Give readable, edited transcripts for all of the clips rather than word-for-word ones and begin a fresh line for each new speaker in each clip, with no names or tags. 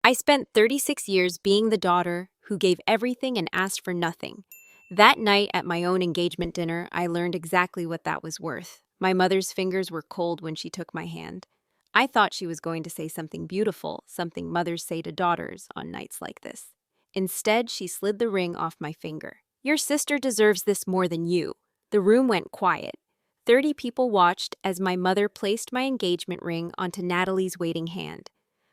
I spent 36 years being the daughter who gave everything and asked for nothing. That night at my own engagement dinner, I learned exactly what that was worth. My mother's fingers were cold when she took my hand. I thought she was going to say something beautiful, something mothers say to daughters on nights like this. Instead, she slid the ring off my finger. Your sister deserves this more than you. The room went quiet. 30 people watched as my mother placed my engagement ring onto Natalie's waiting hand.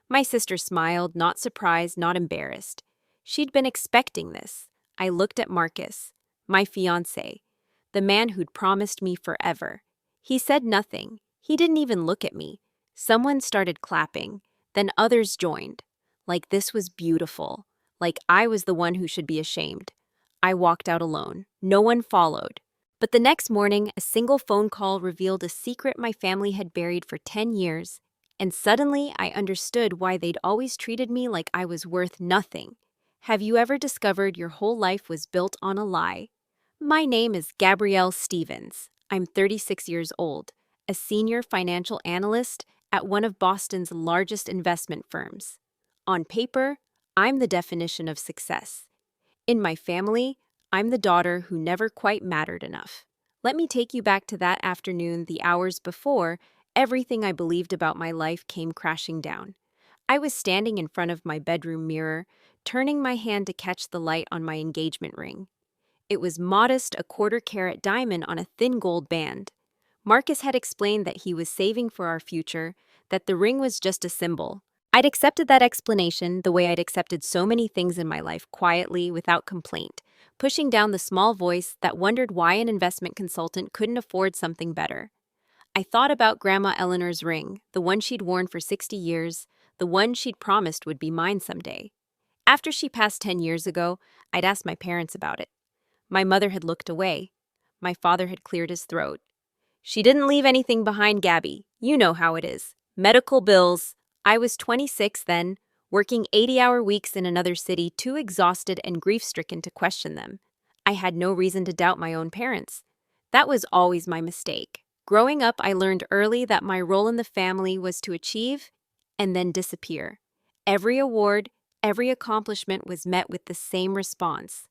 My sister smiled, not surprised, not embarrassed. She'd been expecting this. I looked at Marcus, my fiancé, the man who'd promised me forever. He said nothing. He didn't even look at me. Someone started clapping. Then others joined. Like this was beautiful. Like I was the one who should be ashamed. I walked out alone. No one followed. But the next morning, a single phone call revealed a secret my family had buried for 10 years. And suddenly, I understood why they'd always treated me like I was worth nothing. Have you ever discovered your whole life was built on a lie? My name is Gabrielle Stevens. I'm 36 years old, a senior financial analyst at one of Boston's largest investment firms. On paper, I'm the definition of success. In my family, I'm the daughter who never quite mattered enough. Let me take you back to that afternoon, the hours before everything I believed about my life came crashing down. I was standing in front of my bedroom mirror, turning my hand to catch the light on my engagement ring. It was modest, a quarter-carat diamond on a thin gold band. Marcus had explained that he was saving for our future, that the ring was just a symbol. I'd accepted that explanation the way I'd accepted so many things in my life, quietly, without complaint, pushing down the small voice that wondered why an investment consultant couldn't afford something better. I thought about Grandma Eleanor's ring, the one she'd worn for 60 years, the one she'd promised would be mine someday. After she passed 10 years ago, I'd asked my parents about it. My mother had looked away. My father had cleared his throat. She didn't leave anything behind, Gabby. You know how it is. Medical bills. I was 26 then, working 80-hour weeks in another city, too exhausted and grief-stricken to question them. I had no reason to doubt my own parents. That was always my mistake. Growing up, I learned early that my role in the family was to achieve and then disappear. Every award, every accomplishment was met with the same response.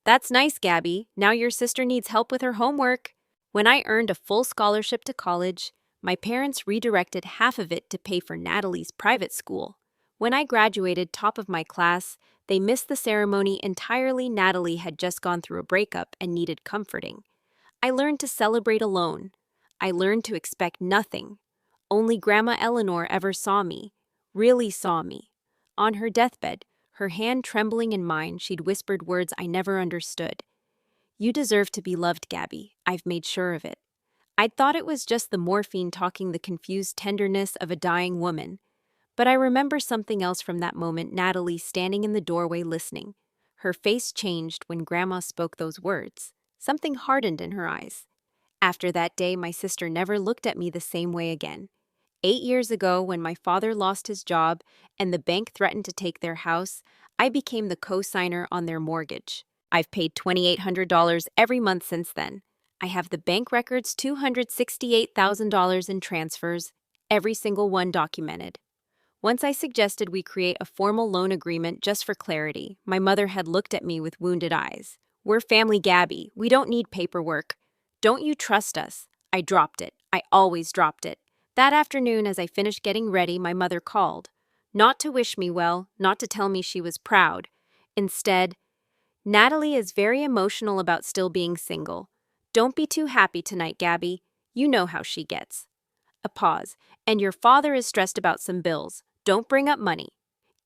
That's nice, Gabby. Now your sister needs help with her homework. When I earned a full scholarship to college, my parents redirected half of it to pay for Natalie's private school. When I graduated top of my class, they missed the ceremony entirely. Natalie had just gone through a breakup and needed comforting. I learned to celebrate alone. I learned to expect nothing. Only Grandma Eleanor ever saw me, really saw me. On her deathbed, her hand trembling in mine, she'd whispered words I never understood. You deserve to be loved, Gabby. I've made sure of it. I'd thought it was just the morphine talking, the confused tenderness of a dying woman. But I remember something else from that moment, Natalie standing in the doorway listening. Her face changed when Grandma spoke those words. Something hardened in her eyes. After that day, my sister never looked at me the same way again. 8 years ago, when my father lost his job and the bank threatened to take their house, I became the co-signer on their mortgage. I've paid $2,800 every month since then. I have the bank records, $268,000 in transfers, every single one documented. Once I suggested we create a formal loan agreement just for clarity, my mother had looked at me with wounded eyes. We're family, Gabby. We don't need paperwork. Don't you trust us? I dropped it. I always dropped it. That afternoon, as I finished getting ready, my mother called. Not to wish me well, not to tell me she was proud. Instead, Natalie is very emotional about still being single. Don't be too happy tonight, Gabby. You know how she gets. A pause. And your father is stressed about some bills. Don't bring up money.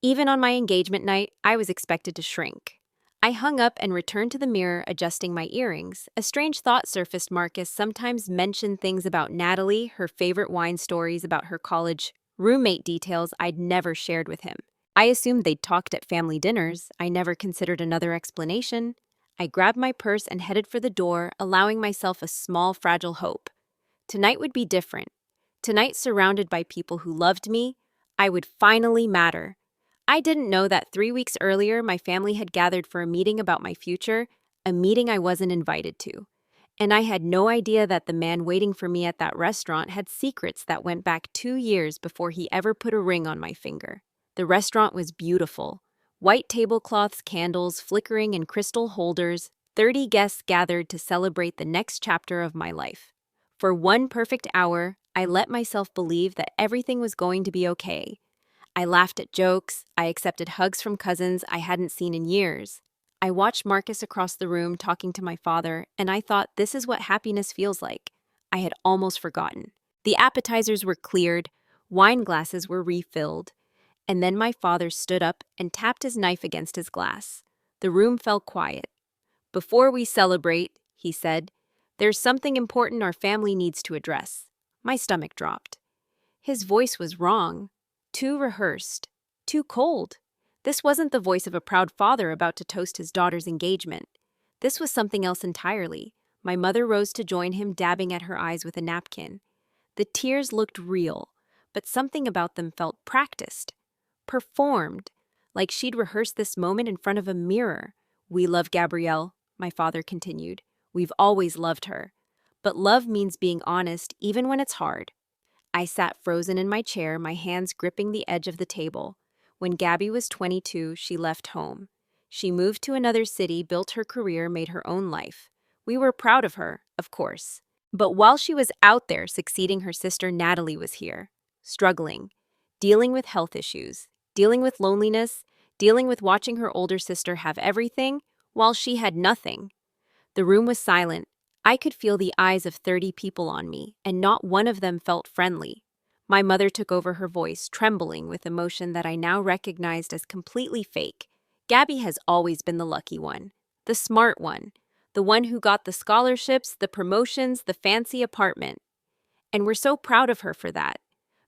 Even on my engagement night, I was expected to shrink. I hung up and returned to the mirror, adjusting my earrings. A strange thought surfaced. Marcus sometimes mentioned things about Natalie, her favorite wine stories, about her college roommate, details I'd never shared with him. I assumed they'd talked at family dinners. I never considered another explanation. I grabbed my purse and headed for the door, allowing myself a small, fragile hope. Tonight would be different. Tonight, surrounded by people who loved me, I would finally matter. I didn't know that 3 weeks earlier my family had gathered for a meeting about my future, a meeting I wasn't invited to. And I had no idea that the man waiting for me at that restaurant had secrets that went back 2 years before he ever put a ring on my finger. The restaurant was beautiful. White tablecloths, candles flickering in crystal holders, 30 guests gathered to celebrate the next chapter of my life. For one perfect hour, I let myself believe that everything was going to be okay. I laughed at jokes, I accepted hugs from cousins I hadn't seen in years. I watched Marcus across the room talking to my father, and I thought this is what happiness feels like. I had almost forgotten. The appetizers were cleared, wine glasses were refilled, and then my father stood up and tapped his knife against his glass. The room fell quiet. "Before we celebrate," he said, "there's something important our family needs to address." My stomach dropped. His voice was wrong, too rehearsed, too cold. This wasn't the voice of a proud father about to toast his daughter's engagement. This was something else entirely. My mother rose to join him, dabbing at her eyes with a napkin. The tears looked real, but something about them felt practiced, performed, like she'd rehearsed this moment in front of a mirror. "We love Gabrielle," my father continued. "We've always loved her. But love means being honest even when it's hard." I sat frozen in my chair, my hands gripping the edge of the table. When Gabby was 22, she left home. She moved to another city, built her career, made her own life. We were proud of her, of course. But while she was out there succeeding, her sister Natalie was here, struggling, dealing with health issues, dealing with loneliness, dealing with watching her older sister have everything while she had nothing. The room was silent. I could feel the eyes of 30 people on me, and not one of them felt friendly. My mother took over, her voice trembling with emotion that I now recognized as completely fake. "Gabby has always been the lucky one, the smart one, the one who got the scholarships, the promotions, the fancy apartment. And we're so proud of her for that.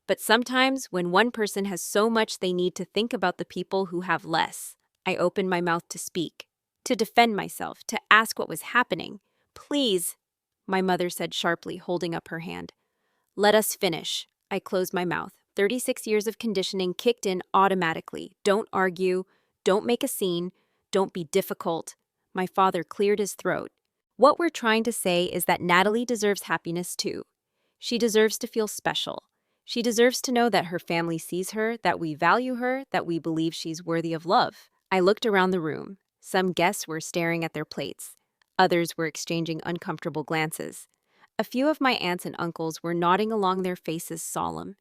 But sometimes, when one person has so much, they need to think about the people who have less." I opened my mouth to speak, to defend myself, to ask what was happening. "Please," my mother said sharply, holding up her hand. "Let us finish." I closed my mouth. 36 years of conditioning kicked in automatically. Don't argue, don't make a scene, don't be difficult. My father cleared his throat. "What we're trying to say is that Natalie deserves happiness too. She deserves to feel special. She deserves to know that her family sees her, that we value her, that we believe she's worthy of love." I looked around the room. Some guests were staring at their plates. Others were exchanging uncomfortable glances. A few of my aunts and uncles were nodding along, their faces solemn,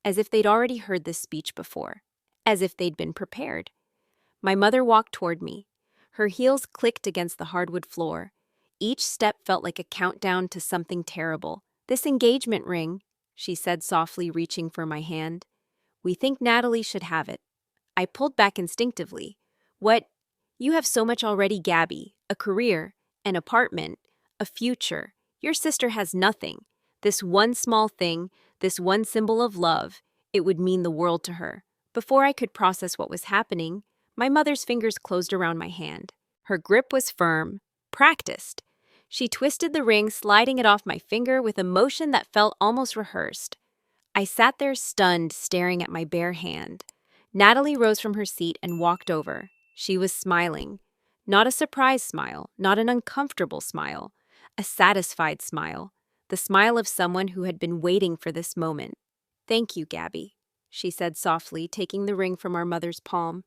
as if they'd already heard this speech before, as if they'd been prepared. My mother walked toward me. Her heels clicked against the hardwood floor. Each step felt like a countdown to something terrible. "This engagement ring," she said softly, reaching for my hand. "We think Natalie should have it." I pulled back instinctively. "What? You have so much already, Gabby. A career, an apartment, a future. Your sister has nothing. This one small thing, this one symbol of love, it would mean the world to her." Before I could process what was happening, my mother's fingers closed around my hand. Her grip was firm, practiced. She twisted the ring, sliding it off my finger with a motion that felt almost rehearsed. I sat there stunned, staring at my bare hand. Natalie rose from her seat and walked over. She was smiling. Not a surprised smile, not an uncomfortable smile. A satisfied smile. The smile of someone who had been waiting for this moment. "Thank you, Gabby," she said softly, taking the ring from our mother's palm.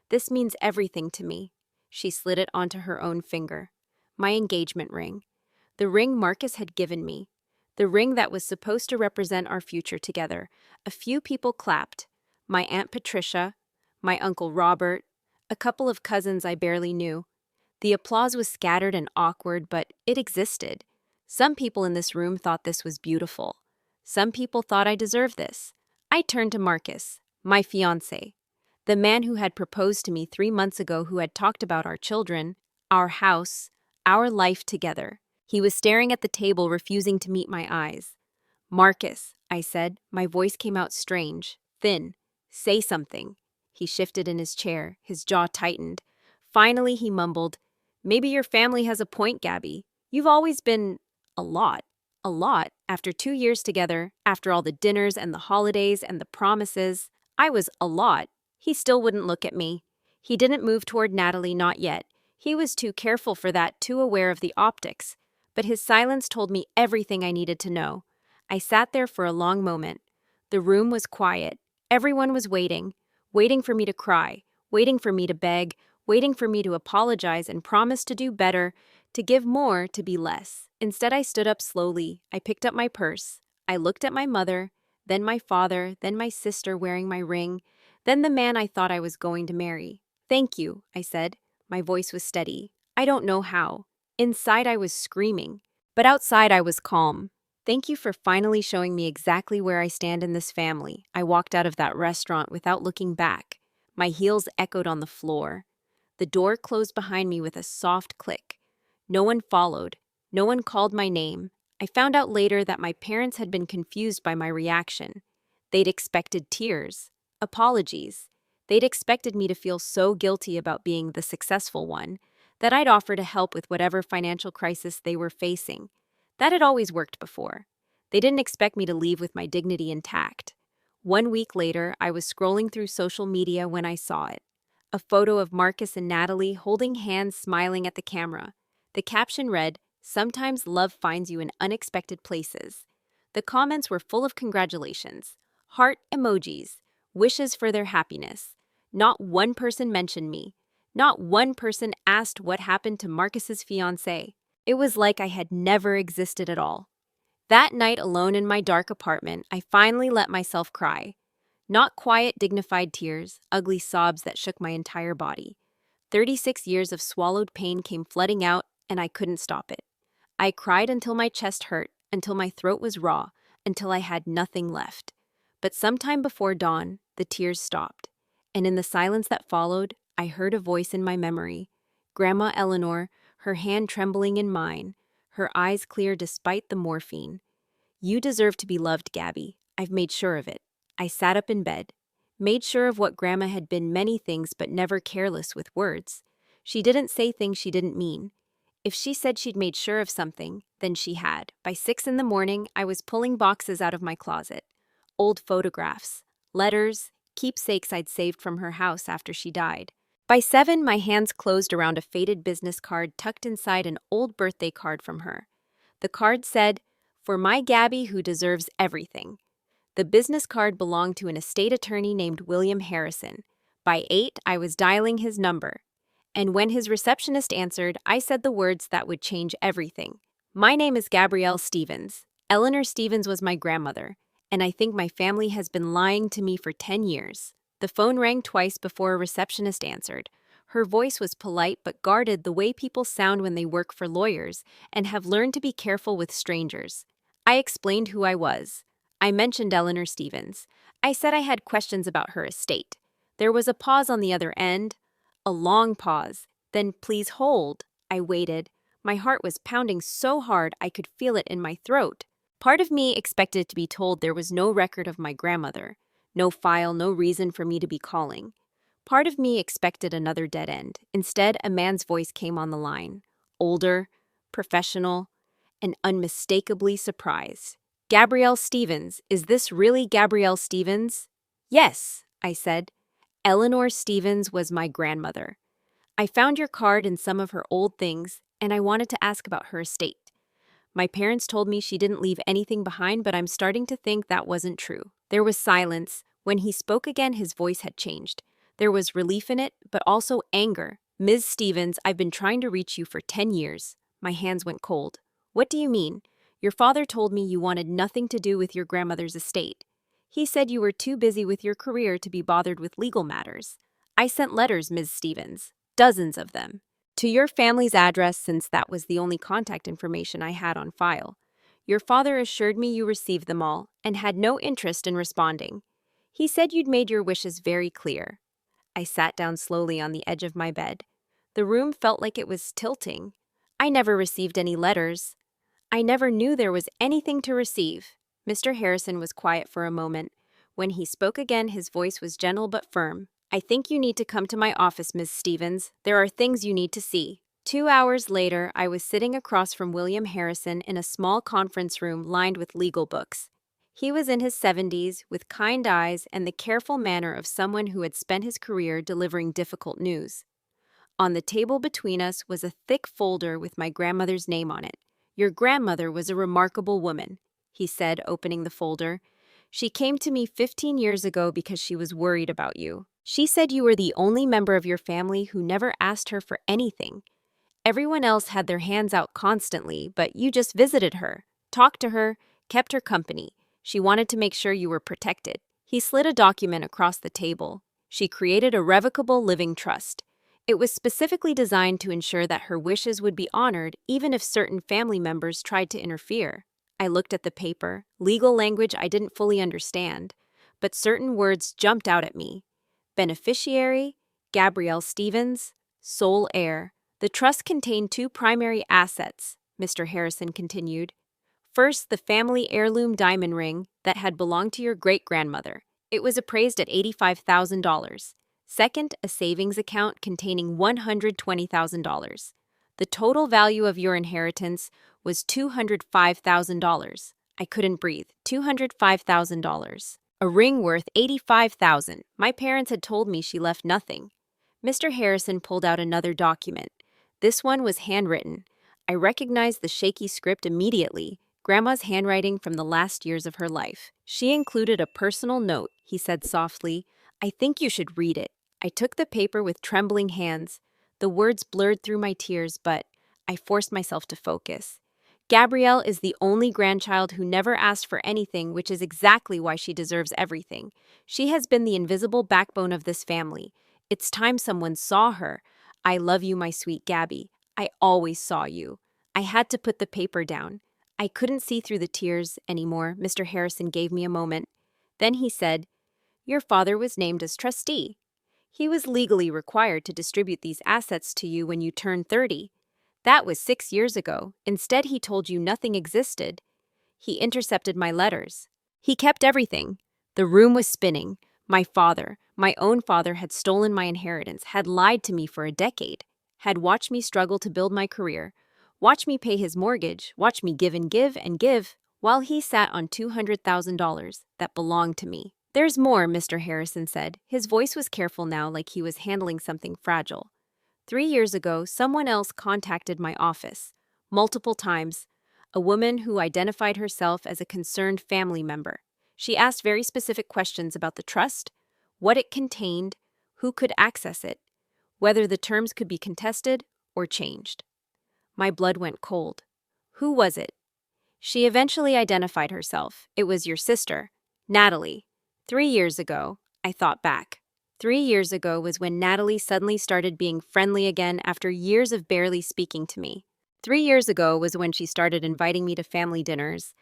"This means everything to me." She slid it onto her own finger. My engagement ring. The ring Marcus had given me. The ring that was supposed to represent our future together. A few people clapped. My Aunt Patricia, my Uncle Robert, a couple of cousins I barely knew. The applause was scattered and awkward, but it existed. Some people in this room thought this was beautiful. Some people thought I deserved this. I turned to Marcus, my fiancé, the man who had proposed to me 3 months ago, who had talked about our children, our house, our life together. He was staring at the table, refusing to meet my eyes. "Marcus," I said. My voice came out strange, thin. "Say something." He shifted in his chair, his jaw tightened. Finally, he mumbled, "Maybe your family has a point, Gabby. You've always been a lot. A lot. After 2 years together, after all the dinners and the holidays and the promises, I was a lot." He still wouldn't look at me. He didn't move toward Natalie, not yet. He was too careful for that, too aware of the optics. But his silence told me everything I needed to know. I sat there for a long moment. The room was quiet. Everyone was waiting waiting for me to cry, waiting for me to beg, waiting for me to apologize and promise to do better, to give more, to be less. Instead, I stood up slowly. I picked up my purse. I looked at my mother, then my father, then my sister wearing my ring, then the man I thought I was going to marry. "Thank you," I said. My voice was steady. I don't know how. Inside, I was screaming. But outside, I was calm. "Thank you for finally showing me exactly where I stand in this family." I walked out of that restaurant without looking back. My heels echoed on the floor. The door closed behind me with a soft click. No one followed. No one called my name. I found out later that my parents had been confused by my reaction. They'd expected tears, apologies. They'd expected me to feel so guilty about being the successful one that I'd offer to help with whatever financial crisis they were facing. That had always worked before. They didn't expect me to leave with my dignity intact. 1 week later, I was scrolling through social media when I saw it. A photo of Marcus and Natalie holding hands smiling at the camera. The caption read, "Sometimes love finds you in unexpected places." The comments were full of congratulations, heart emojis, wishes for their happiness. Not one person mentioned me. Not one person asked what happened to Marcus's fiancé. It was like I had never existed at all. That night, alone in my dark apartment, I finally let myself cry. Not quiet, dignified tears, ugly sobs that shook my entire body. 36 years of swallowed pain came flooding out, and I couldn't stop it. I cried until my chest hurt, until my throat was raw, until I had nothing left. But sometime before dawn, the tears stopped. And in the silence that followed, I heard a voice in my memory. Grandma Eleanor, her hand trembling in mine, her eyes clear despite the morphine. "You deserve to be loved, Gabby. I've made sure of it." I sat up in bed, made sure of what Grandma had been many things but never careless with words. She didn't say things she didn't mean. If she said she'd made sure of something, then she had. By 6 in the morning, I was pulling boxes out of my closet. Old photographs, letters, keepsakes I'd saved from her house after she died. By 7, my hands closed around a faded business card tucked inside an old birthday card from her. The card said, "For my Gabby who deserves everything." The business card belonged to an estate attorney named William Harrison. By 8, I was dialing his number. And when his receptionist answered, I said the words that would change everything. "My name is Gabrielle Stevens. Eleanor Stevens was my grandmother, and I think my family has been lying to me for 10 years. The phone rang twice before a receptionist answered. Her voice was polite but guarded, the way people sound when they work for lawyers and have learned to be careful with strangers. I explained who I was. I mentioned Eleanor Stevens. I said I had questions about her estate. There was a pause on the other end, a long pause. Then, "Please hold." I waited. My heart was pounding so hard I could feel it in my throat. Part of me expected to be told there was no record of my grandmother, no file, no reason for me to be calling. Part of me expected another dead end. Instead, a man's voice came on the line. Older, professional, and unmistakably surprised. "Gabrielle Stevens, is this really Gabrielle Stevens?" "Yes," I said. "Eleanor Stevens was my grandmother. I found your card and some of her old things, and I wanted to ask about her estate. My parents told me she didn't leave anything behind, but I'm starting to think that wasn't true." There was silence. When he spoke again, his voice had changed. There was relief in it, but also anger. "Ms. Stevens, I've been trying to reach you for 10 years. My hands went cold. "What do you mean? Your father told me you wanted nothing to do with your grandmother's estate. He said you were too busy with your career to be bothered with legal matters. I sent letters, Ms. Stevens, dozens of them, to your family's address since that was the only contact information I had on file. Your father assured me you received them all and had no interest in responding. He said you'd made your wishes very clear." I sat down slowly on the edge of my bed. The room felt like it was tilting. I never received any letters. I never knew there was anything to receive. Mr. Harrison was quiet for a moment. When he spoke again, his voice was gentle but firm. "I think you need to come to my office, Ms. Stevens. There are things you need to see." 2 hours later, I was sitting across from William Harrison in a small conference room lined with legal books. He was in his 70s, with kind eyes and the careful manner of someone who had spent his career delivering difficult news. On the table between us was a thick folder with my grandmother's name on it. "Your grandmother was a remarkable woman," he said, opening the folder. "She came to me 15 years ago because she was worried about you. She said you were the only member of your family who never asked her for anything. Everyone else had their hands out constantly, but you just visited her, talked to her, kept her company. She wanted to make sure you were protected. He slid a document across the table. She created a revocable living trust. It was specifically designed to ensure that her wishes would be honored even if certain family members tried to interfere. I looked at the paper, legal language I didn't fully understand, but certain words jumped out at me. Beneficiary, Gabrielle Stevens, sole heir. The trust contained two primary assets, Mr. Harrison continued. First, the family heirloom diamond ring that had belonged to your great-grandmother. It was appraised at $85,000. Second, a savings account containing $120,000. The total value of your inheritance was $205,000. I couldn't breathe. $205,000. A ring worth $85,000. My parents had told me she left nothing. Mr. Harrison pulled out another document. This one was handwritten. I recognized the shaky script immediately, Grandma's handwriting from the last years of her life. She included a personal note, he said softly. I think you should read it. I took the paper with trembling hands. The words blurred through my tears, but I forced myself to focus. Gabrielle is the only grandchild who never asked for anything, which is exactly why she deserves everything. She has been the invisible backbone of this family. It's time someone saw her. I love you, my sweet Gabby. I always saw you. I had to put the paper down. I couldn't see through the tears anymore. Mr. Harrison gave me a moment. Then he said, Your father was named as trustee. He was legally required to distribute these assets to you when you turned 30. That was 6 years ago. Instead, he told you nothing existed. He intercepted my letters. He kept everything. The room was spinning. My own father, had stolen my inheritance, had lied to me for a decade, had watched me struggle to build my career, watched me pay his mortgage, watched me give and give and give, while he sat on $200,000 that belonged to me. There's more, Mr. Harrison said. His voice was careful now, like he was handling something fragile. 3 years ago, someone else contacted my office, multiple times, a woman who identified herself as a concerned family member. She asked very specific questions about the trust, what it contained, who could access it, whether the terms could be contested or changed. My blood went cold. Who was it? She eventually identified herself. It was your sister, Natalie. 3 years ago, I thought back. 3 years ago was when Natalie suddenly started being friendly again after years of barely speaking to me. 3 years ago was when she started inviting me to family dinners,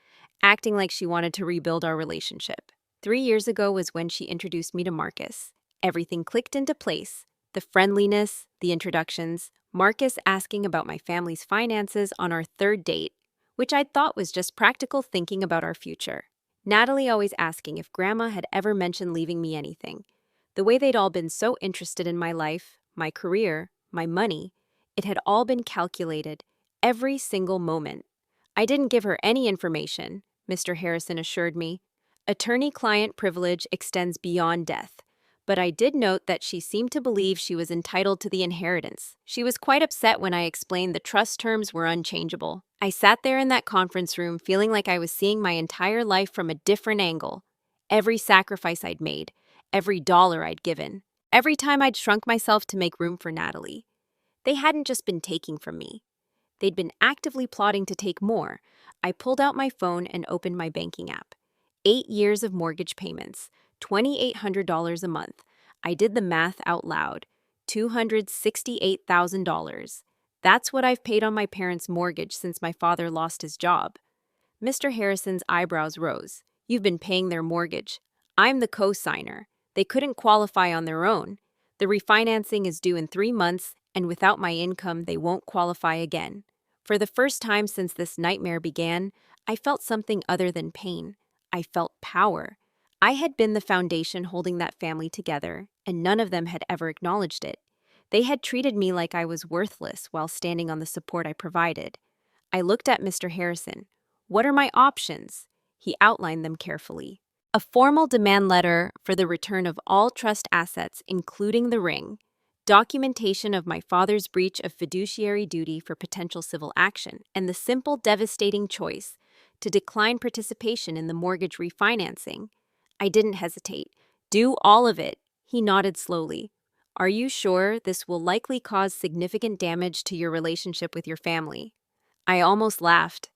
acting like she wanted to rebuild our relationship. 3 years ago was when she introduced me to Marcus. Everything clicked into place. The friendliness, the introductions, Marcus asking about my family's finances on our third date, which I'd thought was just practical thinking about our future. Natalie always asking if Grandma had ever mentioned leaving me anything. The way they'd all been so interested in my life, my career, my money, it had all been calculated, every single moment. I didn't give her any information, Mr. Harrison assured me. Attorney-client privilege extends beyond death. But I did note that she seemed to believe she was entitled to the inheritance. She was quite upset when I explained the trust terms were unchangeable. I sat there in that conference room feeling like I was seeing my entire life from a different angle. Every sacrifice I'd made, every dollar I'd given, every time I'd shrunk myself to make room for Natalie. They hadn't just been taking from me. They'd been actively plotting to take more. I pulled out my phone and opened my banking app. 8 years of mortgage payments, $2,800 a month. I did the math out loud. $268,000. That's what I've paid on my parents' mortgage since my father lost his job. Mr. Harrison's eyebrows rose. You've been paying their mortgage. I'm the co-signer. They couldn't qualify on their own. The refinancing is due in 3 months, and without my income, they won't qualify again. For the first time since this nightmare began, I felt something other than pain. I felt power. I had been the foundation holding that family together, and none of them had ever acknowledged it. They had treated me like I was worthless while standing on the support I provided. I looked at Mr. Harrison. What are my options? He outlined them carefully. A formal demand letter for the return of all trust assets, including the ring. Documentation of my father's breach of fiduciary duty for potential civil action, and the simple, devastating choice to decline participation in the mortgage refinancing. I didn't hesitate. Do all of it, He nodded slowly. Are you sure this will likely cause significant damage to your relationship with your family? I almost laughed.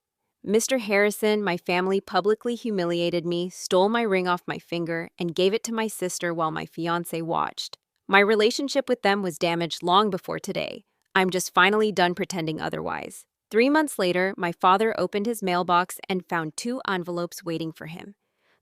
Mr. Harrison, my family publicly humiliated me, stole my ring off my finger, and gave it to my sister while my fiancé watched. My relationship with them was damaged long before today. I'm just finally done pretending otherwise. 3 months later, my father opened his mailbox and found 2 envelopes waiting for him.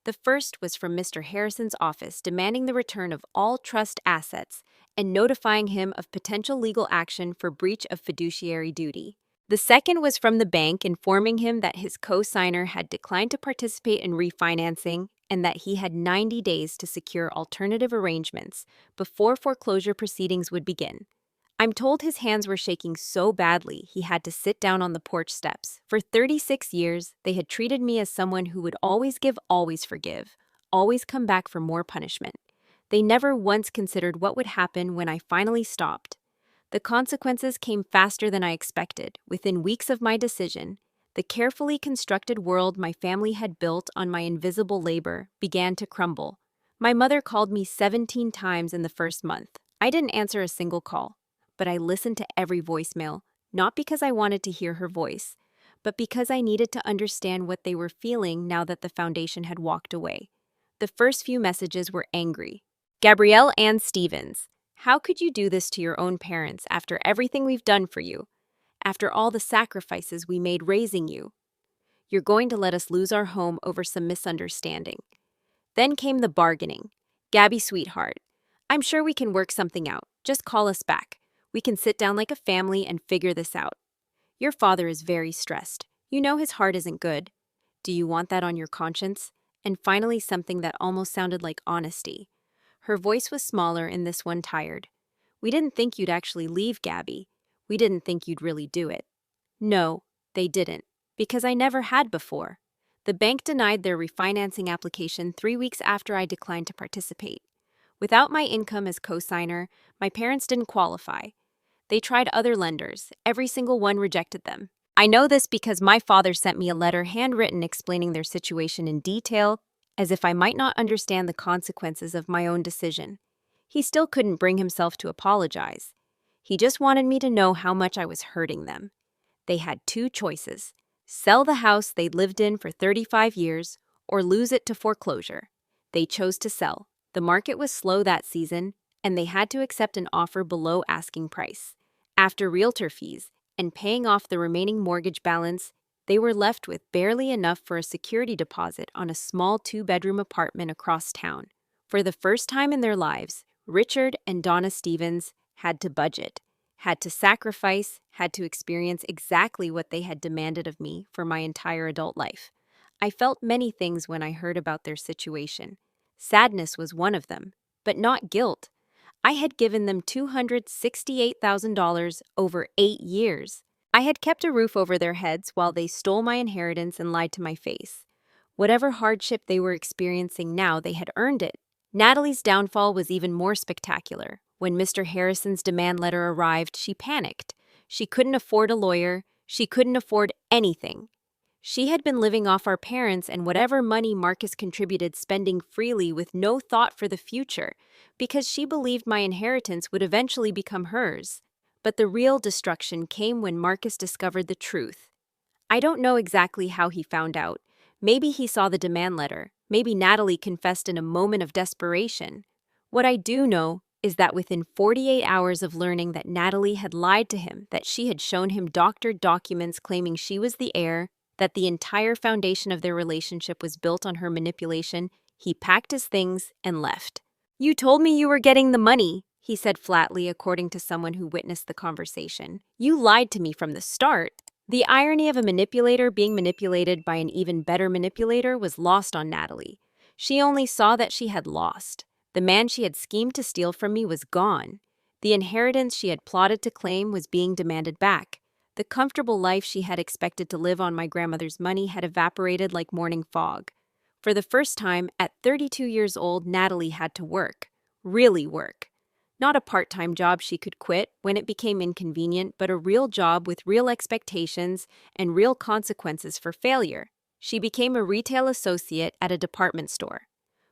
The first was from Mr. Harrison's office demanding the return of all trust assets and notifying him of potential legal action for breach of fiduciary duty. The second was from the bank informing him that his co-signer had declined to participate in refinancing and that he had 90 days to secure alternative arrangements before foreclosure proceedings would begin. I'm told his hands were shaking so badly he had to sit down on the porch steps. For 36 years, they had treated me as someone who would always give, always forgive, always come back for more punishment. They never once considered what would happen when I finally stopped. The consequences came faster than I expected. Within weeks of my decision, the carefully constructed world my family had built on my invisible labor began to crumble. My mother called me 17 times in the first month. I didn't answer a single call, but I listened to every voicemail, not because I wanted to hear her voice, but because I needed to understand what they were feeling now that the foundation had walked away. The first few messages were angry. Gabrielle and Stevens, how could you do this to your own parents after everything we've done for you? After all the sacrifices we made raising you? You're going to let us lose our home over some misunderstanding. Then came the bargaining. Gabby, sweetheart, I'm sure we can work something out. Just call us back. We can sit down like a family and figure this out. Your father is very stressed. You know his heart isn't good. Do you want that on your conscience? And finally, something that almost sounded like honesty. Her voice was smaller and this one tired. We didn't think you'd actually leave, Gabby. We didn't think you'd really do it. No, they didn't, because I never had before. The bank denied their refinancing application 3 weeks after I declined to participate. Without my income as co-signer, my parents didn't qualify. They tried other lenders. Every single one rejected them. I know this because my father sent me a letter handwritten explaining their situation in detail, as if I might not understand the consequences of my own decision. He still couldn't bring himself to apologize. He just wanted me to know how much I was hurting them. They had 2 choices: sell the house they'd lived in for 35 years or lose it to foreclosure. They chose to sell. The market was slow that season, and they had to accept an offer below asking price. After realtor fees and paying off the remaining mortgage balance, they were left with barely enough for a security deposit on a small 2-bedroom apartment across town. For the first time in their lives, Richard and Donna Stevens had to budget, had to sacrifice, had to experience exactly what they had demanded of me for my entire adult life. I felt many things when I heard about their situation. Sadness was one of them, but not guilt. I had given them $268,000 over 8 years. I had kept a roof over their heads while they stole my inheritance and lied to my face. Whatever hardship they were experiencing now, they had earned it. Natalie's downfall was even more spectacular. When Mr. Harrison's demand letter arrived, she panicked. She couldn't afford a lawyer. She couldn't afford anything. She had been living off our parents and whatever money Marcus contributed, spending freely with no thought for the future, because she believed my inheritance would eventually become hers. But the real destruction came when Marcus discovered the truth. I don't know exactly how he found out. Maybe he saw the demand letter. Maybe Natalie confessed in a moment of desperation. What I do know is that within 48 hours of learning that Natalie had lied to him, that she had shown him doctored documents claiming she was the heir, that the entire foundation of their relationship was built on her manipulation, he packed his things and left. "You told me you were getting the money," he said flatly, according to someone who witnessed the conversation. "You lied to me from the start." The irony of a manipulator being manipulated by an even better manipulator was lost on Natalie. She only saw that she had lost. The man she had schemed to steal from me was gone. The inheritance she had plotted to claim was being demanded back. The comfortable life she had expected to live on my grandmother's money had evaporated like morning fog. For the first time, at 32 years old, Natalie had to work. Really work. Not a part-time job she could quit when it became inconvenient, but a real job with real expectations and real consequences for failure. She became a retail associate at a department store.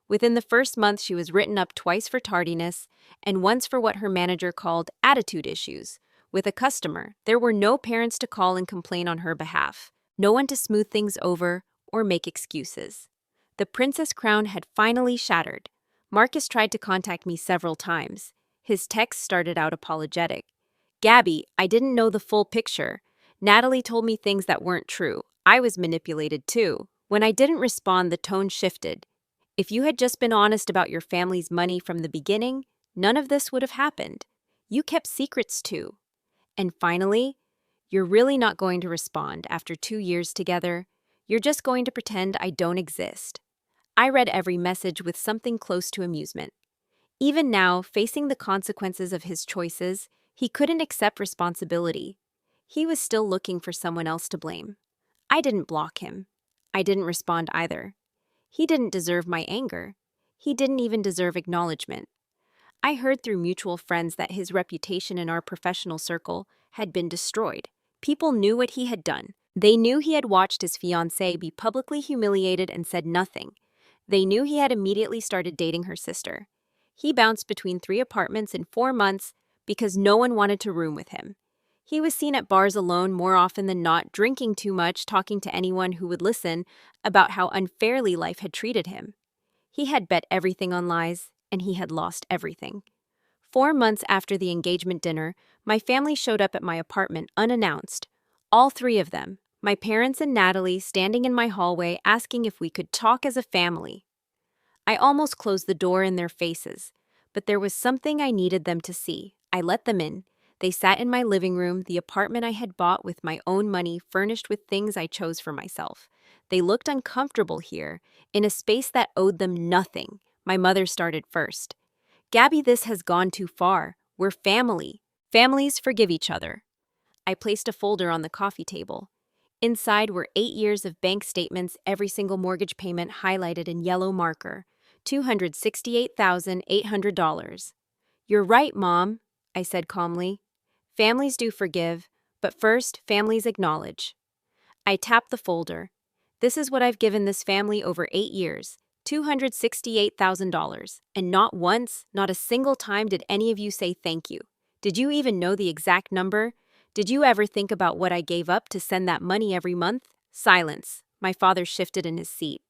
Within the first month, she was written up twice for tardiness and once for what her manager called attitude issues. With a customer, there were no parents to call and complain on her behalf, no one to smooth things over or make excuses. The princess crown had finally shattered. Marcus tried to contact me several times. His text started out apologetic. Gabby, I didn't know the full picture. Natalie told me things that weren't true. I was manipulated too. When I didn't respond, the tone shifted. If you had just been honest about your family's money from the beginning, none of this would have happened. You kept secrets too. And finally, you're really not going to respond after 2 years together. You're just going to pretend I don't exist. I read every message with something close to amusement. Even now, facing the consequences of his choices, he couldn't accept responsibility. He was still looking for someone else to blame. I didn't block him. I didn't respond either. He didn't deserve my anger. He didn't even deserve acknowledgement. I heard through mutual friends that his reputation in our professional circle had been destroyed. People knew what he had done. They knew he had watched his fiancée be publicly humiliated and said nothing. They knew he had immediately started dating her sister. He bounced between 3 apartments in 4 months because no one wanted to room with him. He was seen at bars alone more often than not, drinking too much, talking to anyone who would listen about how unfairly life had treated him. He had bet everything on lies, and he had lost everything. 4 months after the engagement dinner, my family showed up at my apartment unannounced. All 3 of them, my parents and Natalie, standing in my hallway asking if we could talk as a family. I almost closed the door in their faces, but there was something I needed them to see. I let them in. They sat in my living room, the apartment I had bought with my own money, furnished with things I chose for myself. They looked uncomfortable here, in a space that owed them nothing. My mother started first. Gabby, this has gone too far. We're family. Families forgive each other. I placed a folder on the coffee table. Inside were 8 years of bank statements, every single mortgage payment highlighted in yellow marker. $268,800. You're right, Mom, I said calmly. Families do forgive, but first, families acknowledge. I tapped the folder. This is what I've given this family over 8 years, $268,000. And not once, not a single time did any of you say thank you. Did you even know the exact number? Did you ever think about what I gave up to send that money every month? Silence. My father shifted in his seat.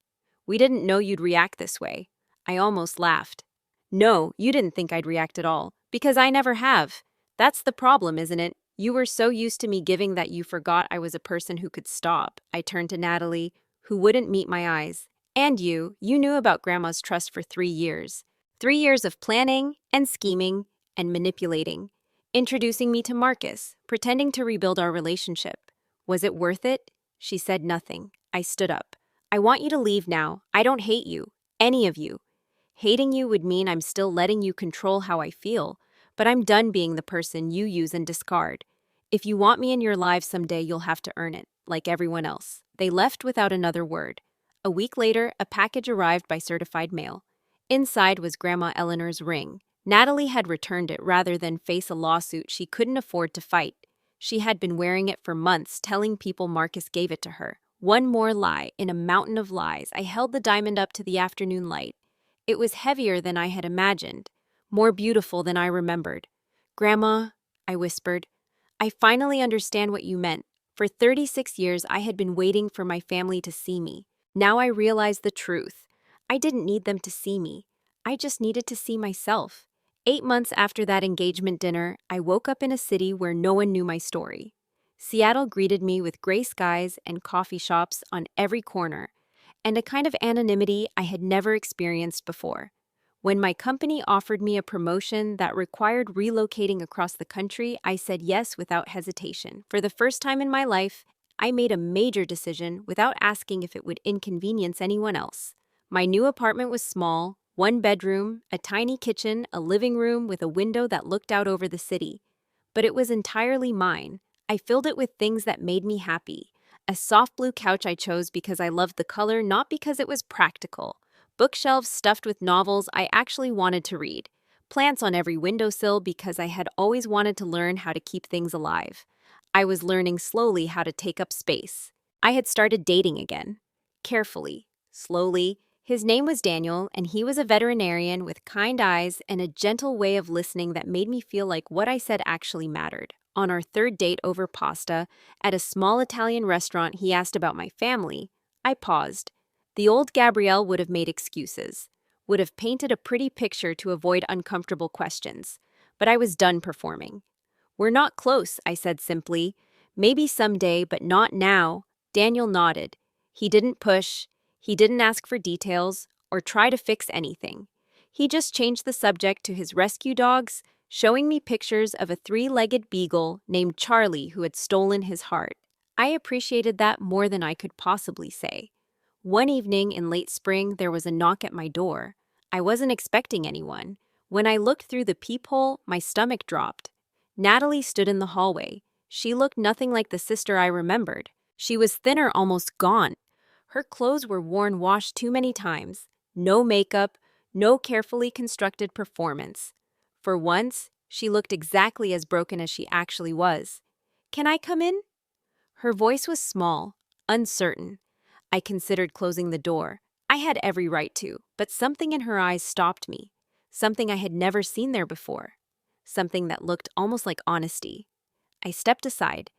We didn't know you'd react this way. I almost laughed. No, you didn't think I'd react at all, because I never have. That's the problem, isn't it? You were so used to me giving that you forgot I was a person who could stop. I turned to Natalie, who wouldn't meet my eyes. And you knew about Grandma's trust for 3 years. 3 years of planning and scheming and manipulating. Introducing me to Marcus, pretending to rebuild our relationship. Was it worth it? She said nothing. I stood up. I want you to leave now. I don't hate you. Any of you. Hating you would mean I'm still letting you control how I feel, but I'm done being the person you use and discard. If you want me in your lives someday, you'll have to earn it, like everyone else. They left without another word. A week later, a package arrived by certified mail. Inside was Grandma Eleanor's ring. Natalie had returned it rather than face a lawsuit she couldn't afford to fight. She had been wearing it for months, telling people Marcus gave it to her. One more lie in a mountain of lies. I held the diamond up to the afternoon light. It was heavier than I had imagined, more beautiful than I remembered. Grandma, I whispered, I finally understand what you meant. For 36 years, I had been waiting for my family to see me. Now I realize the truth. I didn't need them to see me. I just needed to see myself. 8 months after that engagement dinner, I woke up in a city where no one knew my story. Seattle greeted me with gray skies and coffee shops on every corner, and a kind of anonymity I had never experienced before. When my company offered me a promotion that required relocating across the country, I said yes without hesitation. For the first time in my life, I made a major decision without asking if it would inconvenience anyone else. My new apartment was small, 1 bedroom, a tiny kitchen, a living room with a window that looked out over the city. But it was entirely mine. I filled it with things that made me happy. A soft blue couch I chose because I loved the color, not because it was practical. Bookshelves stuffed with novels I actually wanted to read. Plants on every windowsill because I had always wanted to learn how to keep things alive. I was learning slowly how to take up space. I had started dating again. Carefully, slowly, His name was Daniel, and he was a veterinarian with kind eyes and a gentle way of listening that made me feel like what I said actually mattered. On our third date over pasta, at a small Italian restaurant, he asked about my family. I paused. The old Gabrielle would have made excuses, would have painted a pretty picture to avoid uncomfortable questions. But I was done performing. "We're not close," I said simply. "Maybe someday, but not now." Daniel nodded. He didn't push. He didn't ask for details or try to fix anything. He just changed the subject to his rescue dogs, showing me pictures of a three-legged beagle named Charlie who had stolen his heart. I appreciated that more than I could possibly say. One evening in late spring, there was a knock at my door. I wasn't expecting anyone. When I looked through the peephole, my stomach dropped. Natalie stood in the hallway. She looked nothing like the sister I remembered. She was thinner, almost gone. Her clothes were worn washed too many times. No makeup, no carefully constructed performance. For once, she looked exactly as broken as she actually was. "Can I come in?" Her voice was small, uncertain. I considered closing the door. I had every right to, but something in her eyes stopped me. Something I had never seen there before. Something that looked almost like honesty. I stepped aside.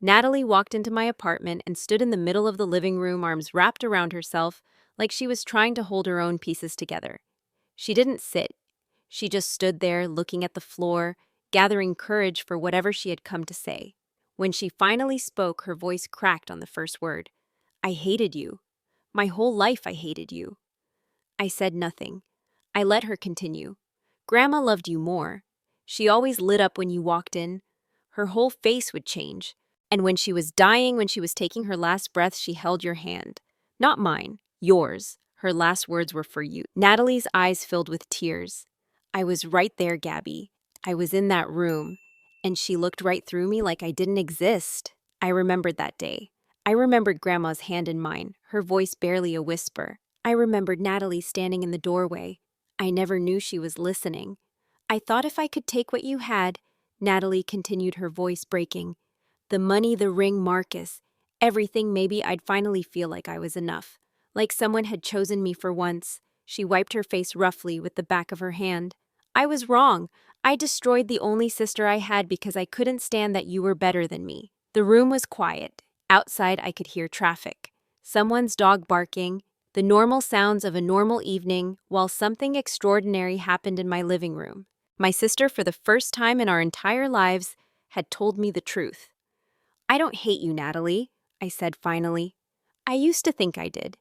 Natalie walked into my apartment and stood in the middle of the living room, arms wrapped around herself, like she was trying to hold her own pieces together. She didn't sit. She just stood there, looking at the floor, gathering courage for whatever she had come to say. When she finally spoke, her voice cracked on the first word. "I hated you. My whole life I hated you." I said nothing. I let her continue. "Grandma loved you more. She always lit up when you walked in. Her whole face would change. And when she was dying, when she was taking her last breath, she held your hand. Not mine, yours. Her last words were for you." Natalie's eyes filled with tears. I was right there, Gabby. I was in that room, and she looked right through me like I didn't exist. I remembered that day. I remembered Grandma's hand in mine, her voice barely a whisper. I remembered Natalie standing in the doorway. I never knew she was listening. "I thought if I could take what you had," Natalie continued, her voice breaking. "The money, the ring, Marcus, everything, maybe I'd finally feel like I was enough. Like someone had chosen me for once." She wiped her face roughly with the back of her hand. "I was wrong. I destroyed the only sister I had because I couldn't stand that you were better than me." The room was quiet. Outside, I could hear traffic. Someone's dog barking, the normal sounds of a normal evening, while something extraordinary happened in my living room. My sister, for the first time in our entire lives, had told me the truth. "I don't hate you, Natalie," I said finally. "I used to think I did.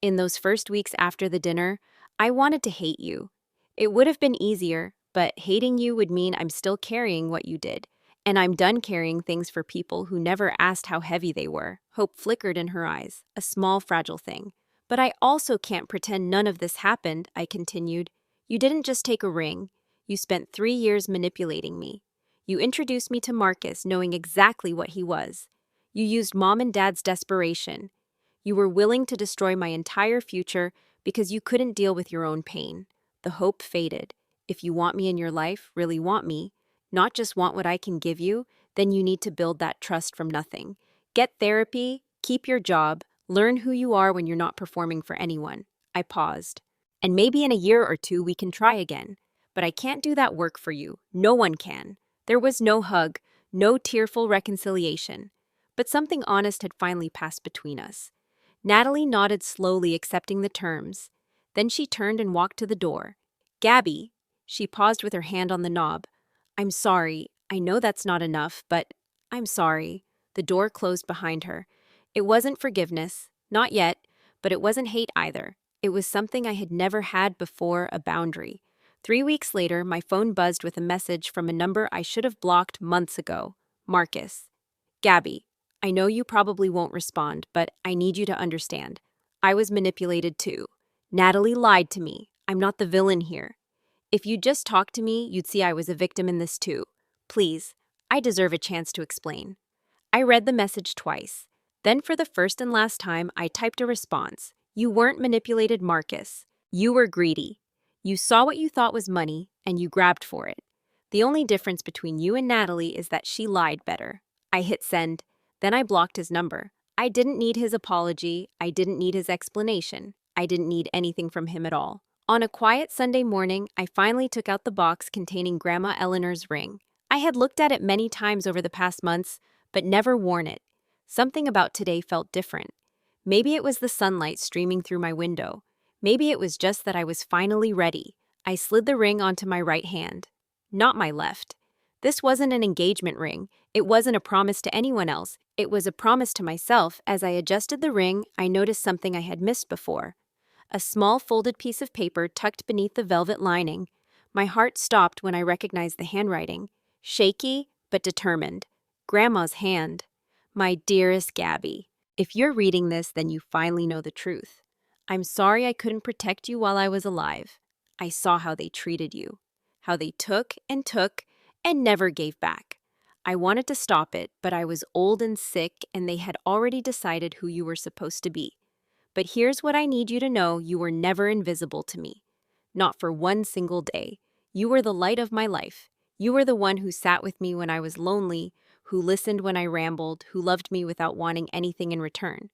In those first weeks after the dinner, I wanted to hate you. It would have been easier, but hating you would mean I'm still carrying what you did. And I'm done carrying things for people who never asked how heavy they were." Hope flickered in her eyes, a small, fragile thing. "But I also can't pretend none of this happened," I continued. "You didn't just take a ring. You spent 3 years manipulating me. You introduced me to Marcus knowing exactly what he was. You used Mom and Dad's desperation. You were willing to destroy my entire future because you couldn't deal with your own pain." The hope faded. If you want me in your life, really want me, not just want what I can give you, then you need to build that trust from nothing. Get therapy, keep your job, learn who you are when you're not performing for anyone. I paused. "And maybe in a year or two we can try again. But I can't do that work for you. No one can." There was no hug, no tearful reconciliation. But something honest had finally passed between us. Natalie nodded slowly, accepting the terms. Then she turned and walked to the door. "Gabby," she paused with her hand on the knob. "I'm sorry. I know that's not enough, but I'm sorry." The door closed behind her. It wasn't forgiveness, not yet, but it wasn't hate either. It was something I had never had before, a boundary. 3 weeks later, my phone buzzed with a message from a number I should have blocked months ago. Marcus. "Gabby, I know you probably won't respond, but I need you to understand. I was manipulated too. Natalie lied to me. I'm not the villain here. If you'd just talked to me, you'd see I was a victim in this too. Please, I deserve a chance to explain." I read the message twice. Then for the first and last time, I typed a response. "You weren't manipulated, Marcus. You were greedy. You saw what you thought was money, and you grabbed for it. The only difference between you and Natalie is that she lied better." I hit send. Then I blocked his number. I didn't need his apology. I didn't need his explanation. I didn't need anything from him at all. On a quiet Sunday morning, I finally took out the box containing Grandma Eleanor's ring. I had looked at it many times over the past months, but never worn it. Something about today felt different. Maybe it was the sunlight streaming through my window. Maybe it was just that I was finally ready. I slid the ring onto my right hand, not my left. This wasn't an engagement ring. It wasn't a promise to anyone else. It was a promise to myself. As I adjusted the ring, I noticed something I had missed before. A small folded piece of paper tucked beneath the velvet lining. My heart stopped when I recognized the handwriting. Shaky, but determined. Grandma's hand. My dearest Gabby, if you're reading this, then you finally know the truth. I'm sorry I couldn't protect you while I was alive. I saw how they treated you. How they took and never gave back. I wanted to stop it, but I was old and sick, and they had already decided who you were supposed to be. But here's what I need you to know: you were never invisible to me. Not for one single day. You were the light of my life. You were the one who sat with me when I was lonely, who listened when I rambled, who loved me without wanting anything in return.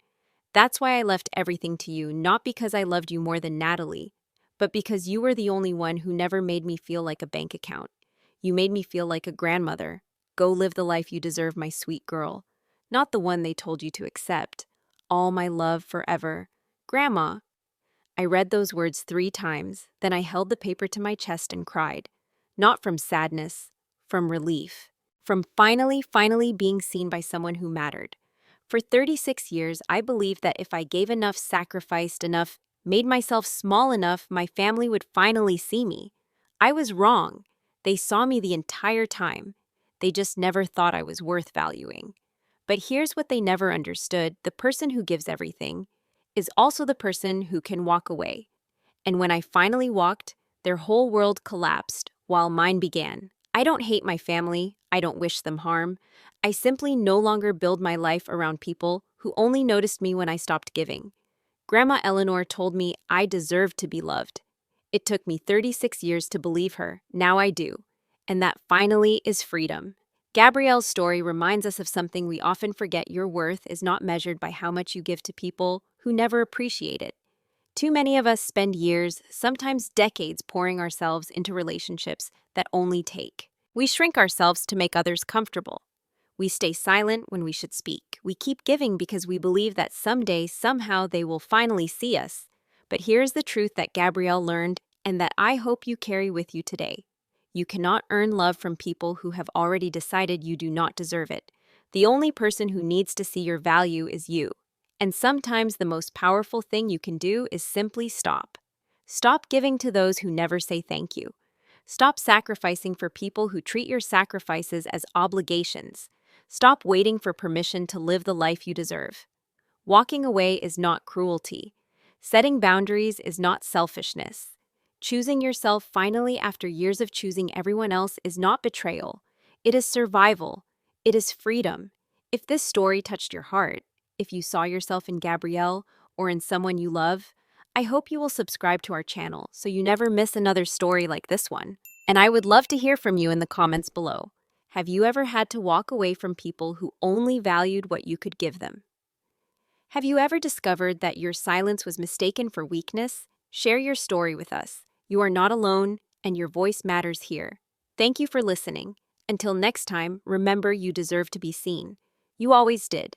That's why I left everything to you, not because I loved you more than Natalie, but because you were the only one who never made me feel like a bank account. You made me feel like a grandmother. Go live the life you deserve, my sweet girl. Not the one they told you to accept. All my love forever. Grandma. I read those words 3 times, then I held the paper to my chest and cried. Not from sadness, from relief. From finally being seen by someone who mattered. For 36 years, I believed that if I gave enough, sacrificed enough, made myself small enough, my family would finally see me. I was wrong. They saw me the entire time. They just never thought I was worth valuing. But here's what they never understood: the person who gives everything is also the person who can walk away. And when I finally walked, their whole world collapsed while mine began. I don't hate my family. I don't wish them harm. I simply no longer build my life around people who only noticed me when I stopped giving. Grandma Eleanor told me I deserved to be loved. It took me 36 years to believe her. Now I do. And that finally is freedom. Gabrielle's story reminds us of something we often forget: your worth is not measured by how much you give to people who never appreciate it. Too many of us spend years, sometimes decades, pouring ourselves into relationships that only take. We shrink ourselves to make others comfortable. We stay silent when we should speak. We keep giving because we believe that someday, somehow, they will finally see us. But here's the truth that Gabrielle learned, and that I hope you carry with you today. You cannot earn love from people who have already decided you do not deserve it. The only person who needs to see your value is you. And sometimes the most powerful thing you can do is simply stop. Stop giving to those who never say thank you. Stop sacrificing for people who treat your sacrifices as obligations. Stop waiting for permission to live the life you deserve. Walking away is not cruelty. Setting boundaries is not selfishness. Choosing yourself finally after years of choosing everyone else is not betrayal. It is survival. It is freedom. If this story touched your heart, if you saw yourself in Gabrielle or in someone you love, I hope you will subscribe to our channel so you never miss another story like this one. And I would love to hear from you in the comments below. Have you ever had to walk away from people who only valued what you could give them? Have you ever discovered that your silence was mistaken for weakness? Share your story with us. You are not alone, and your voice matters here. Thank you for listening. Until next time, remember, you deserve to be seen. You always did.